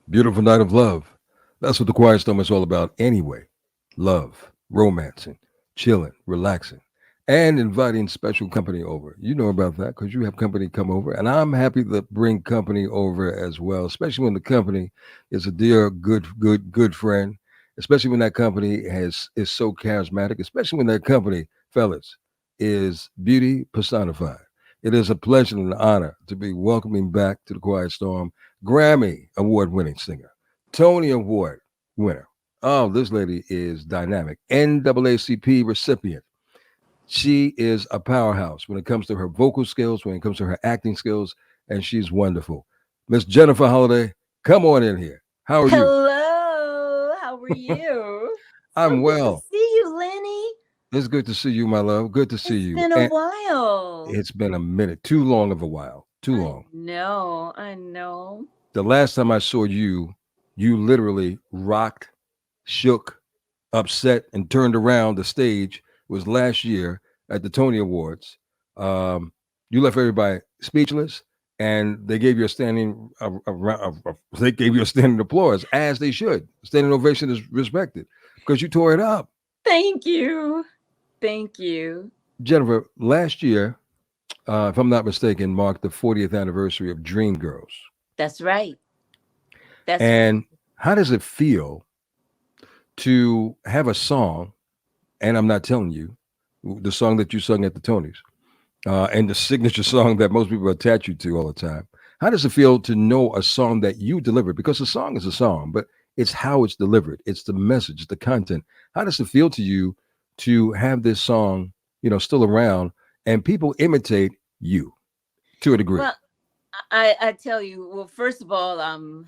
Beautiful night of love. That's what the Quiet Storm is all about anyway. Love, romancing, chilling, relaxing, and inviting special company over. You know about that because you have company come over. And I'm happy to bring company over as well, especially when the company is a dear, good friend, especially when that company is so charismatic, especially when that company, fellas, is beauty personified. It is a pleasure and an honor to be welcoming back to the Quiet Storm Grammy award winning singer, Tony Award winner. Oh, this lady is dynamic. NAACP recipient. She is a powerhouse when it comes to her vocal skills, when it comes to her acting skills, and she's wonderful. Miss Jennifer Holliday, come on in here. How are you? Hello, how are you? So I'm good to well. see you, Lenny. It's good to see you, my love. Good to see It's you. been a And while. it's been a minute, too long of a while, too I long. know, I know. The last time I saw you, you literally rocked, shook, upset, and turned around the stage was last year at the Tony Awards. You left everybody speechless, and they gave you a they gave you a standing applause as they should. Standing ovation is respected because you tore it up. Thank you. Thank you. Jennifer, last year, if I'm not mistaken, marked the 40th anniversary of Dreamgirls. That's right. That's right. And how does it feel to have a song? And I'm not telling you the song that you sung at the Tonys, and the signature song that most people attach you to all the time. How does it feel to know a song that you delivered? Because a song is a song, but it's how it's delivered. It's the message, the content. How does it feel to you to have this song, still around and people imitate you to a degree? Well, I tell you, well, first of all, I'm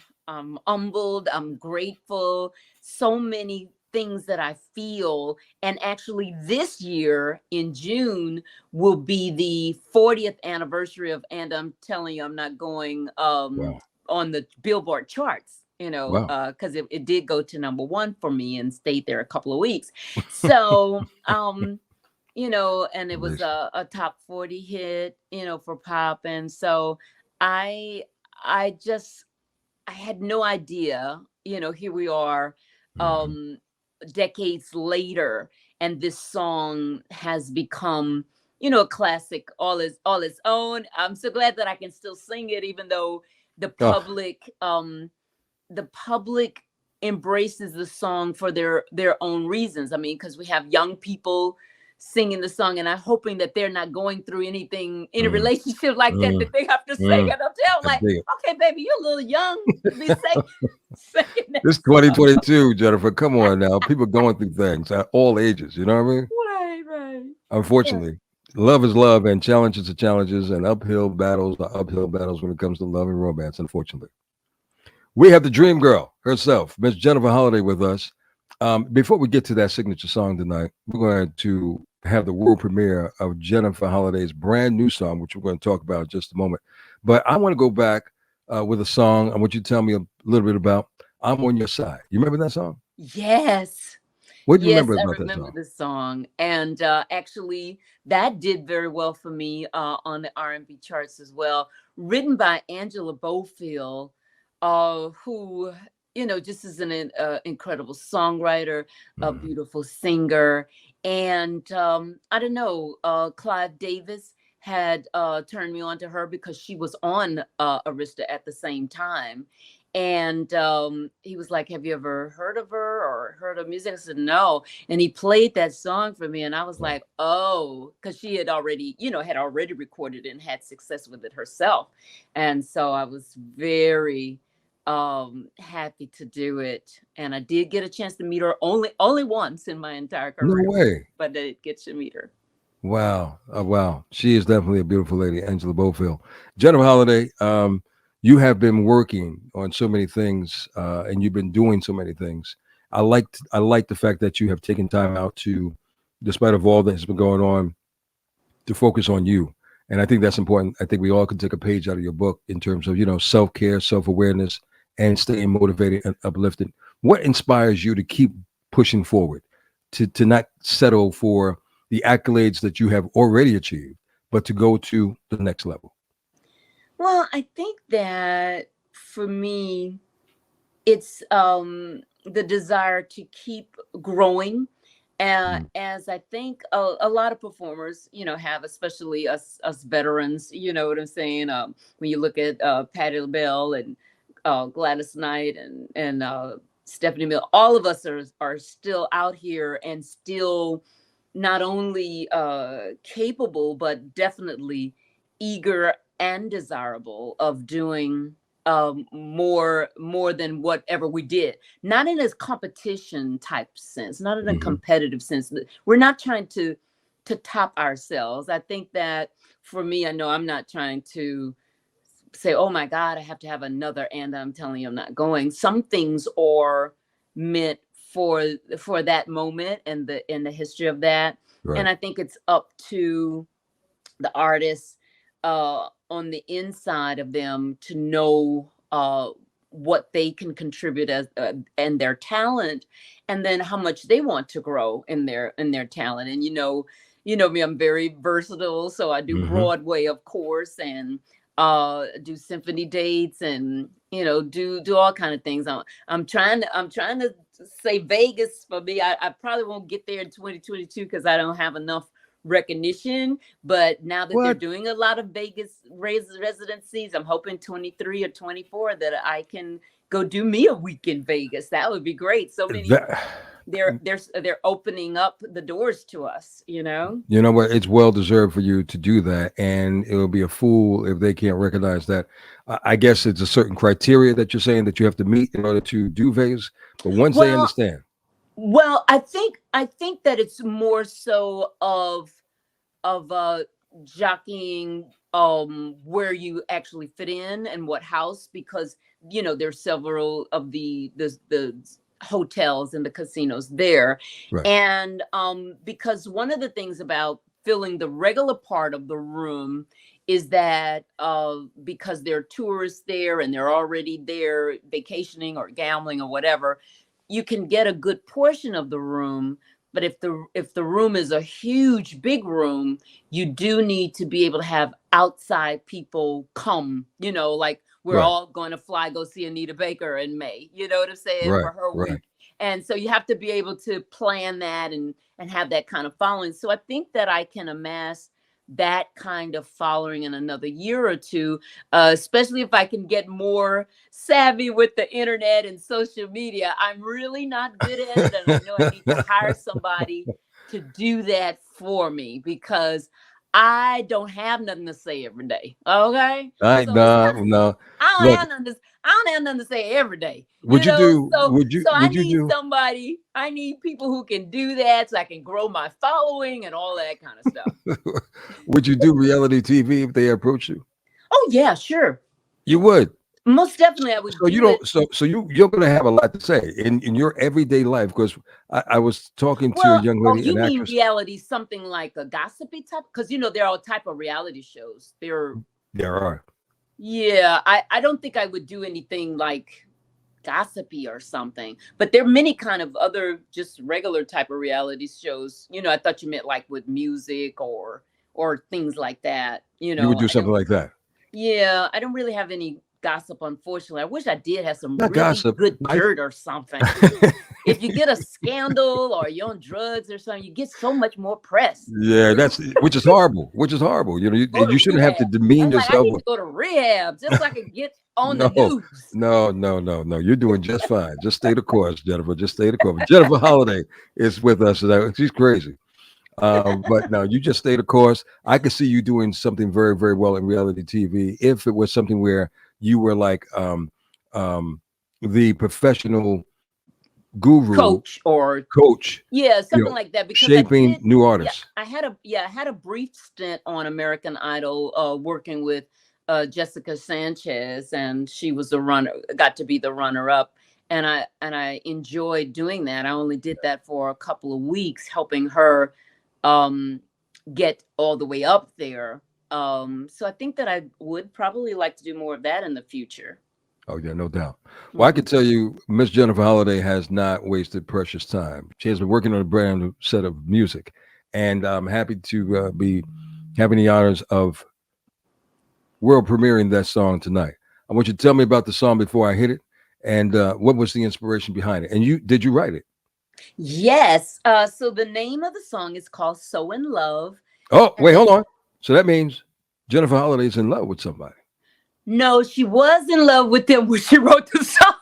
humbled, I'm grateful. So many things that I feel. And actually this year in June will be the 40th anniversary of And I'm Telling You I'm Not Going Wow. on the Billboard charts. Wow. Because it did go to number one for me and stayed there a couple of weeks. So and it was Amazing. a top 40 hit, for pop. And so I I just I had no idea, here we are Mhm. um decades later, and this song has become, a classic all its own. I'm so glad that I can still sing it, even though the Oh, public um the public embraces the song for their own reasons. I mean, because we have young people singing the song, and I'm hoping that they're not going through anything in a mm, relationship like that mm, that they have to sing mm. it. I'm telling I like, dig it. okay, baby, you're a little young to be singing that This song. 2022, Jennifer. Come on now. People going through things at all ages. You know what I mean? Right, right. Yeah. Unfortunately, love is love, and challenges are challenges, and uphill battles are uphill battles when it comes to love and romance. Unfortunately, we have the dream girl herself, Miss Jennifer Holliday, with us. Before we get to that signature song tonight, we're going to have the world premiere of Jennifer Holliday's brand new song, which we're going to talk about in just a moment. But I want to go back with a song. I want you to tell me a little bit about "I'm on Your Side." You remember that song? Yes. What do you Yes, remember I about that remember song? this song, and actually, that did very well for me on the R&B charts as well. Written by Angela Bofill, who just is an incredible songwriter, a Mhm. beautiful singer, and I don't know, Clive Davis had turned me on to her because she was on Arista at the same time, and he was like, have you ever heard of her or heard of music? I said, no. And he played that song for me, and I was Wow. like, oh, because she had already recorded it and had success with it herself. And so I was very happy to do it. And I did get a chance to meet her only once in my entire No career, way. but I did get to meet her. Wow. Wow. She is definitely a beautiful lady, Angela Bofill. Jennifer Holliday, you have been working on so many things, and you've been doing so many things. I like the fact that you have taken time out to, despite of all that's been going on, to focus on you. And I think that's important. I think we all can take a page out of your book in terms of, self care, self awareness, and staying motivated and uplifted. What inspires you to keep pushing forward, to not settle for the accolades that you have already achieved, but to go to the next level? Well, I think that for me, it's the desire to keep growing, Mm. as I think a lot of performers, have, especially us veterans. You know what I'm saying? When you look at Patti LaBelle and Gladys Knight and Stephanie Mill, all of us are still out here and still not only capable but definitely eager and desirable of doing more than whatever we did. Not in a competition type sense, not in a Hmm. competitive sense. We're not trying to top ourselves. I think that for me, I know I'm not trying to say, oh my God, I have to have another, and I'm telling you I'm not going. Some things are meant for that moment and the history of that. And Right. I think it's up to the artists on the inside of them to know what they can contribute as and their talent, and then how much they want to grow in their talent. And me, I'm very versatile, so I do Hmm. Broadway, of course, and do symphony dates, and do all kind of things. I'm trying to say Vegas for me. I probably won't get there in 2022 because I don't have enough recognition. But now that they're What? doing a lot of Vegas residencies, I'm hoping 23 or 24 that I can go do me a week in Vegas. That would be great. So many, That. they're opening up the doors to us. You know what? It's well deserved for you to do that, and it will be a fool if they can't recognize that. I guess it's a certain criteria that you're saying that you have to meet in order to do Vegas. But once they Well, understand, I think that it's more so of jockeying where you actually fit in and what house, because there's several of the hotels and the casinos there. right, And because one of the things about filling the regular part of the room is that because there are tourists there and they're already there vacationing or gambling or whatever, you can get a good portion of the room. But if the room is a huge big room, you do need to be able to have outside people come, like we're right, all going to fly go see Anita Baker in May, you know what I'm saying, right, for her right. week. And so you have to be able to plan that and have that kind of following. So I think that I can amass that kind of following in another year or two, especially if I can get more savvy with the internet and social media. I'm really not good at it, and I know I need to hire somebody to do that for me because I don't have nothing to say every day. Okay, I so it's no, kind of no. I don't Look, have nothing. I don't have nothing to say every day. would you do? So Would you? so I Would you need do? somebody. I need people who can do that, so I can grow my following and all that kind of stuff. Would you do reality TV if they approach you? Oh yeah, sure. You would. Most definitely, I would So you do it. don't. So you're going to have a lot to say in your everyday life because I was talking to a Well, young oh, lady, an you mean actress. reality, something like a gossipy type? Because there are all type of reality shows. There are. Yeah, I don't think I would do anything like gossipy or something. But there are many kind of other just regular type of reality shows. I thought you meant like with music or things like that. You would do I something don't. like that. Yeah, I don't really have any gossip, unfortunately. I wish I did have some Not really gossip. good I. dirt or something. Because if you get a scandal or you're on drugs or something, you get so much more press. Yeah, that's which is horrible. Which is horrible. You know, Go to you shouldn't have to rehab. demean I'm like, I yourself. need to go to rehab just so I can get on the No, news. no, no, no, no. You're doing just fine. Just stay the course, Jennifer. Just stay the course. Jennifer Holliday is with us today. She's crazy. But no, you just stay the course. I could see you doing something very, very well in reality TV if it was something where you were like um, the professional guru Coach or coach, yeah, you something know, like that. Because I shaping did. new Yeah, artists. I had a brief stint on American Idol, working with Jessica Sanchez, and she was the runner. Got to be the runner up, and I enjoyed doing that. I only did that for a couple of weeks, helping her um, get all the way up there. So I think that I would probably like to do more of that in the future. Oh yeah, no doubt. Well, I can Hmm. tell you, Miss Jennifer Holliday has not wasted precious time. She has been working on a brand new set of music, and I'm happy to be having the honors of world premiering that song tonight. I want you to tell me about the song before I hit it, And what was the inspiration behind it? And you write it? Yes. So the name of the song is called "So in Love." Oh, wait, hold And on. So that means Jennifer Holliday's in love with somebody. no, she was in love with him when she wrote the song.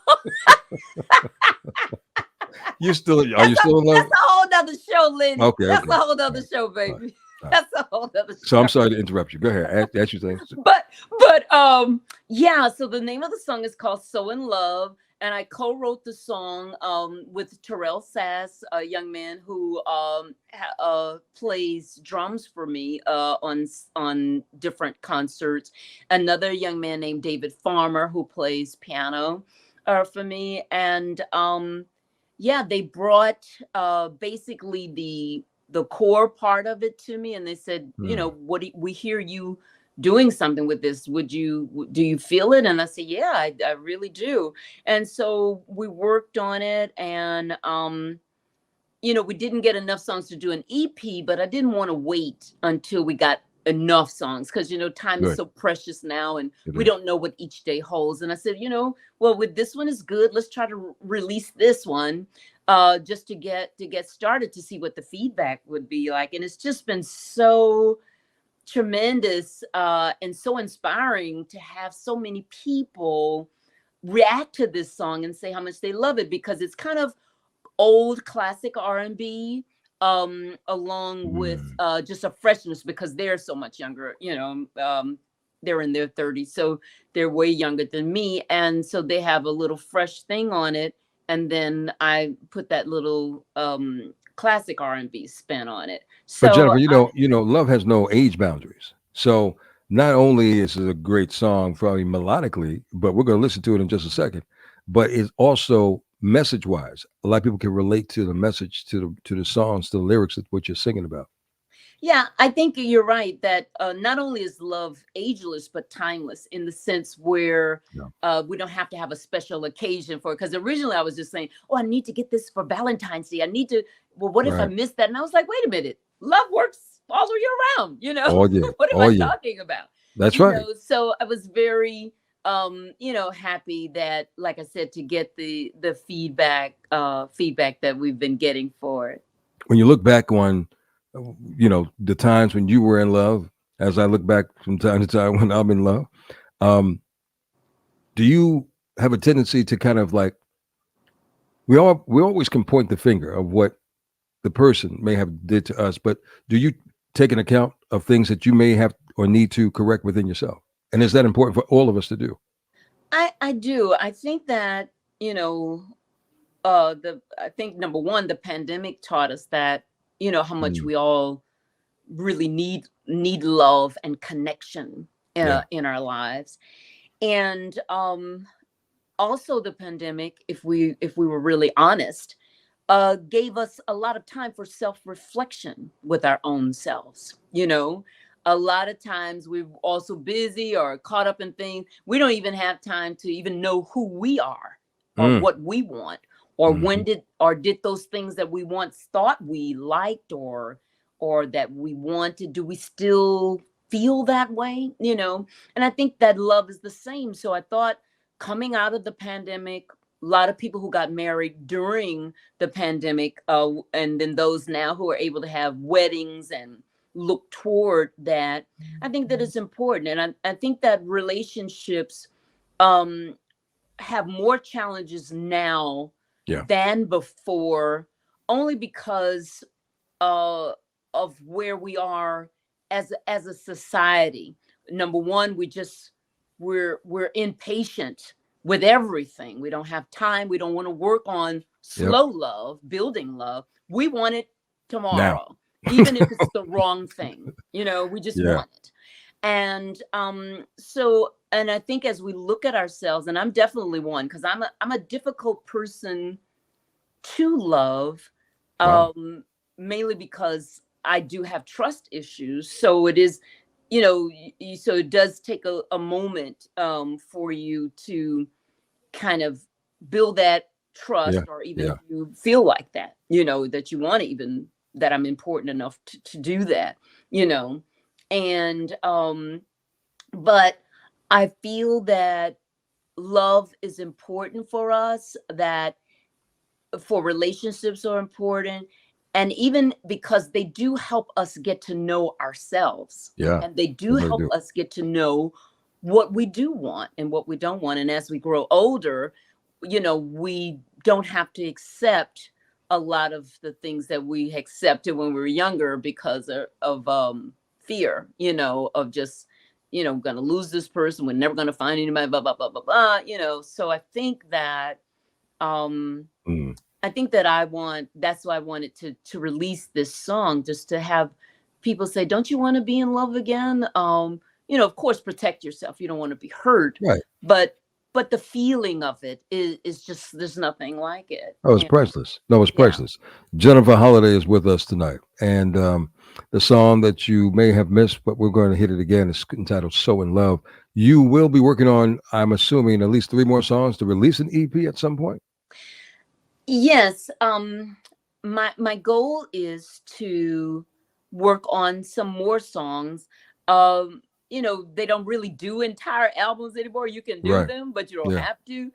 You still are you still in That's love? a whole nother show, Lenny. Okay, That's okay. a whole All nother right, show, all right, baby. all right. That's a whole nother So I'm show. sorry to interrupt you. Go ahead. Ask your things. but but yeah, so the name of the song is called "So in Love," and I co-wrote the song with Terrell Sass, a young man who plays drums for me on different concerts. Another young man named David Farmer who plays piano for me. And yeah, they brought basically the core part of it to me, and they said, Hmm. we hear you doing something with this. Do you feel it? And I said, yeah, I really do. And so we worked on it, and we didn't get enough songs to do an EP, but I didn't want to wait until we got enough songs, because time is Good. so precious now, and It we is. don't know what each day holds. And I said, well, with this one is good, let's try to release this one, just to get started, to see what the feedback would be like. And it's just been so tremendous, and so inspiring to have so many people react to this song and say how much they love it, because it's kind of old classic R&B, along with Hmm. just a freshness, because they're so much younger. They're in their 30s, so they're way younger than me, and so they have a little fresh thing on it. And then I put that little classic R&B spin on it. But So Jennifer, love has no age boundaries. So not only is it a great song, probably melodically, but we're going to listen to it in just a second. But it's also message wise. A lot of people can relate to the message, to the songs, to the lyrics of what you're singing about. yeah, I think you're right that not only is love ageless but timeless, in the sense where Yeah. we don't have to have a special occasion for it. Because originally I was just saying, oh, I need to get this for Valentine's Day. I need to. Well, what if I Right. miss that? And I was like, wait a minute, love works all year round. Oh yeah. What am Oh I yeah. talking about? That's right. So I was very happy that, like I said, to get the feedback that we've been getting for it. When you look back on, the times when you were in love, as I look back from time to time when I'm in love, um, do you have a tendency to kind of like we always can point the finger of what the person may have did to us, but do you take an account of things that you may have or need to correct within yourself? And is that important for all of us to do? I do. I think that, you know, the I think number one, the pandemic taught us that, how much Mm, we all really need love and connection yeah. in our lives. And also the pandemic, if we were really honest, gave us a lot of time for self-reflection with our own selves. A lot of times we're also busy or caught up in things. We don't even have time to even know who we are, or Mm, what we want, or hmm. did those things that we once thought we liked, or that we wanted, do we still feel that way? And I think that love is the same. So I thought, coming out of the pandemic, a lot of people who got married during the pandemic, and then those now who are able to have weddings and look toward that. I think that it's important. And I think that relationships um, have more challenges now Yeah. than before, only because uh, of where we are as a society. Number one, we're impatient with everything. We don't have time. We don't want to work on Yep. slow love, building love. We want it Now. tomorrow, even if it's the wrong thing. We just Yeah. want it. And and I think as we look at ourselves, and I'm definitely one, because I'm a difficult person to love, Wow. um, mainly because I do have trust issues. So it is, so it does take a moment for you to kind of build that Yeah. trust, or even if Yeah. you feel like that, that you want to even, that I'm important enough to do that, you know. And but I feel that love is important for us, that for relationships are important, and even because they do help us get to know ourselves, Yeah, and they they do really help do. us get to know what we do want and what we don't want. And as we grow older, we don't have to accept a lot of the things that we accepted when we were younger because of fear, of just gonna lose this person, we're never gonna find anybody, blah blah blah blah blah. So um Mm. I think that's why I wanted to release this song, just to have people say, "Don't you want to be in love again?" Of course, protect yourself. You don't want to be hurt, Right. but the feeling of it is just, there's nothing like it. Oh, it's priceless. No, it's Yeah. priceless. Jennifer Holliday is with us tonight, and the song that you may have missed, but we're going to hit it again. It's entitled "So in Love." You will be working on, I'm assuming, at least three more songs to release an EP at some point. Yes. My goal is to work on some more songs. They don't really do entire albums anymore. You can do Right. them, but you don't Yeah. have to.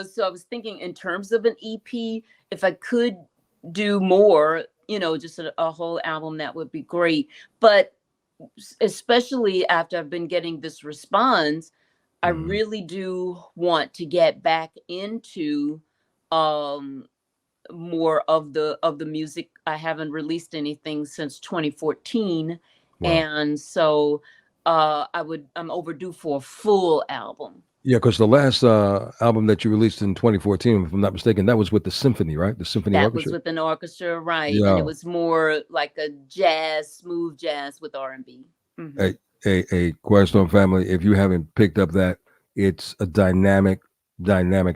So I was thinking in terms of an EP, if I could do more, just a whole album, that would be great. But especially after I've been getting this response, I Mhm. really do want to get back into um more of the music. I haven't released anything since 2014, Wow. and so I'm overdue for a full album. Yeah, because the last album that you released in 2014, if I'm not mistaken, that was with the symphony, right? The symphony That was orchestra. with an orchestra, right? And it Yeah. was more like a jazz, smooth jazz with R&B. a, a Cornerstone family. If you haven't picked up that, it's a dynamic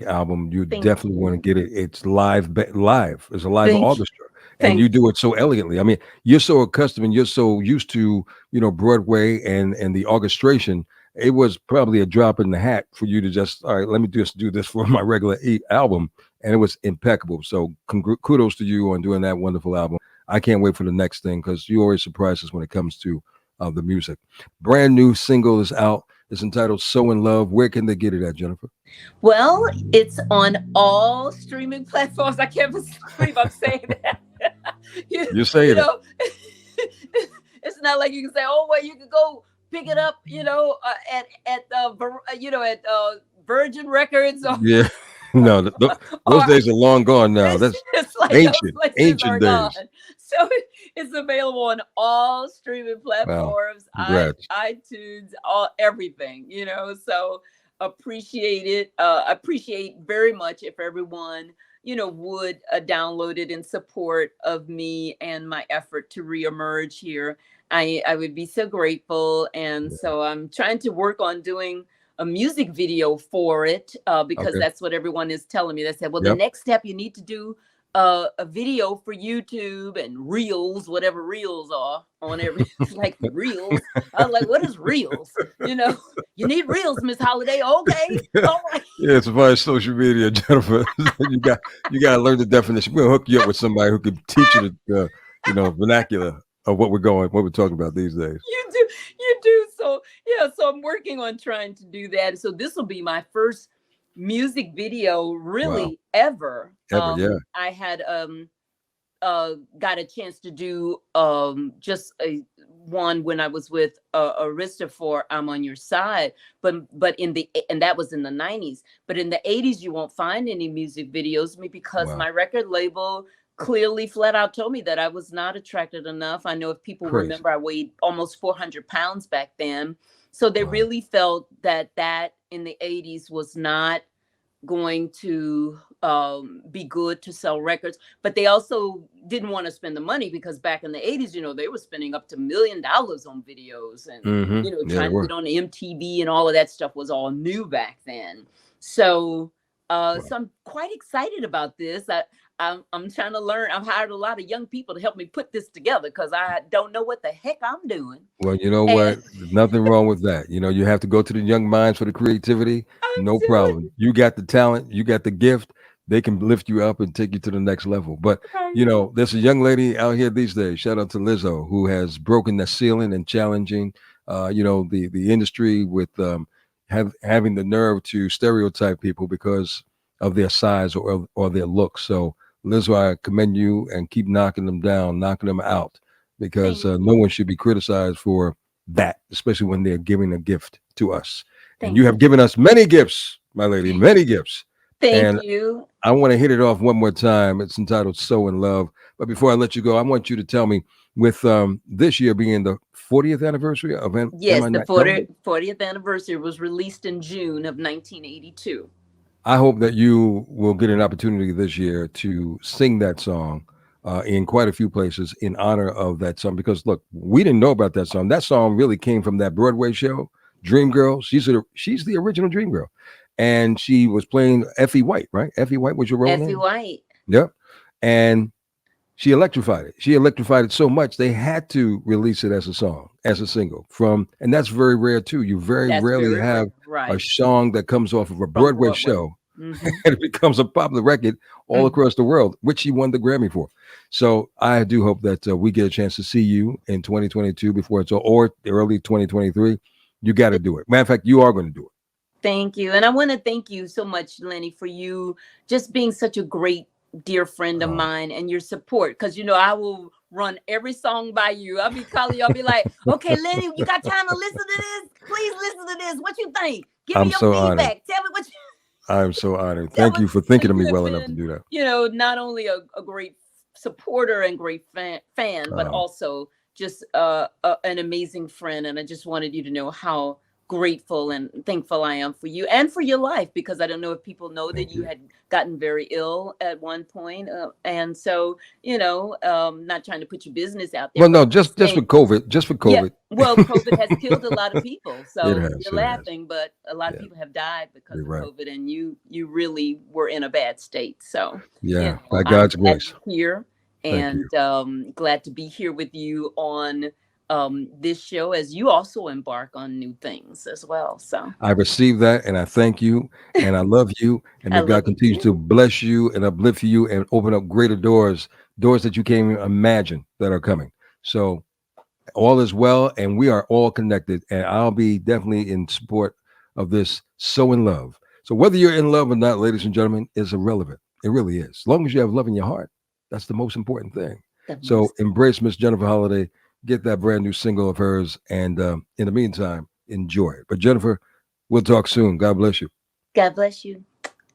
album. You Thank definitely want to you. get it. It's live, live. It's a live Thank you. orchestra, and Thank you do it so elegantly. I mean, you're so accustomed and you're so used to Broadway and the orchestration. It was probably a drop in the hat for you to just, all right, let me just do this for my regular album, and it was impeccable. So kudos to you on doing that wonderful album. I can't wait for the next thing because you always surprise us when it comes to the music. Brand new single is out. It's entitled "So in Love." Where can they get it at, Jennifer? Well, it's on all streaming platforms. I can't believe I'm saying that. you, You're you saying it. know, it's not like you can say, "Oh, well, you can go pick it up," at Virgin Records, or Yeah. No, those or days are long gone now. it's That's just like those ancient, places ancient are gone. days. So it's available on all streaming Wow. platforms, Congrats. iTunes, all everything. So appreciate it. Appreciate very much if everyone would download it in support of me and my effort to reemerge here. I would be so grateful, and Yeah. so I'm trying to work on doing a music video for it, because Okay. that's what everyone is telling me. They said, well, the Yep. next step, you need to do a video for YouTube and reels, whatever reels are on every like reels. I was like, what is reels? You need reels, Miss Holiday. Okay, all right. Yeah, it's via social media, Jennifer. You got to learn the definition. We'll hook you up with somebody who can teach you the vernacular of what we're talking about these days. You do. So yeah, so I'm working on trying to do that. So this will be my first music video Wow. really ever. Ever, yeah. I had got a chance to do just a one when I was with Arista for "I'm on Your Side," but and that was in the 90s. But in the 80s, you won't find any music videos of me because Wow. my record label clearly flat out told me that I was not attracted enough. I know if people Crazy. remember, I weighed almost 400 pounds back then. So they Wow. really felt that in the 80s was not going to be good to sell records, but they also didn't want to spend the money because back in the 80s, they were spending up to $1 million on videos, and Yeah, they trying to get were. on MTV and all of that stuff was all new back then. So Wow. so I'm quite excited about this. I'm trying to learn. I've hired a lot of young people to help me put this together because I don't know what the heck I'm doing. Well, you know And what? There's nothing wrong with that. You have to go to the young minds for the creativity. I'm No doing problem. You got the talent, you got the gift. They can lift you up and take you to the next level. But right. there's a young lady out here these days. Shout out to Lizzo, who has broken the ceiling and challenging, the industry with having the nerve to stereotype people because of their size or their looks. So, Lizzo, I commend you and keep knocking them down, knocking them out, because Thank no one you. should be criticized for that, especially when they're giving a gift to us. And you Thank have you. given us many gifts, my lady, many gifts. Thank And you. I want to hit it off one more time. It's entitled "So in Love." But before I let you go, I want you to tell me, with this year being the 40th anniversary of Am Yes, I the Not Young? 40th anniversary was released in June of 1982. I hope that you will get an opportunity this year to sing that song in quite a few places in honor of that song. Because look, we didn't know about that song. That song really came from that Broadway show, Dreamgirl. She's the original Dreamgirl, and she was playing Effie White, right? Effie White was your role Effie name. White. Yep. And she electrified it. She electrified it so much they had to release it as a song, as a single. And that's very rare too. You very That's rarely very have rare, a right? song that comes off of a From Broadway Broadway. show Hmm. and it becomes a popular record all Hmm. across the world, which she won the Grammy for. So I do hope that we get a chance to see you in 2022 before it's all, or early 2023. You got to do it. Matter of fact, you are going to do it. Thank you. And I want to thank you so much, Lenny, for you just being such a great dear friend of Um, mine and your support. Because, I will run every song by you. I'll be calling you. I'll be like, okay, Lenny, you got time to listen to this? Please listen to this. What you think? Give me I'm your so honored. feedback. Tell me what you I'm so honored. tell Thank me. you for So thinking of me you have well enough to been, do that. not only a great supporter and great fan, but Um, also just an amazing friend. And I just wanted you to know how grateful and thankful I am for you and for your life, because I don't know if people know that Thank you you. had gotten very ill at one point. And so, not trying to put your business out there, Well, but no, just just for saying, COVID, just for yeah, COVID. well, COVID has killed a lot of people. It So has. you're It has. laughing, but a lot of Yeah, people have died because you're of right. COVID, and you really were in a bad state. So, Yeah, by I'm God's glad grace. you're here, Thank you. and glad to be here with you on this show as you also embark on new things as well. So I received that and I thank you and I love you. And I may God love you continue to too. bless you and uplift you and open up greater doors, doors that you can't even imagine that are coming. So all is well and we are all connected. And I'll be definitely in support of this So in Love. So whether you're in love or not, ladies and gentlemen, is irrelevant. It really is. As long as you have love in your heart, that's the most important thing. The So most. embrace Miss Jennifer Holliday. Get that brand new single of hers. And in the meantime, enjoy it. But Jennifer, we'll talk soon. God bless you. God bless you.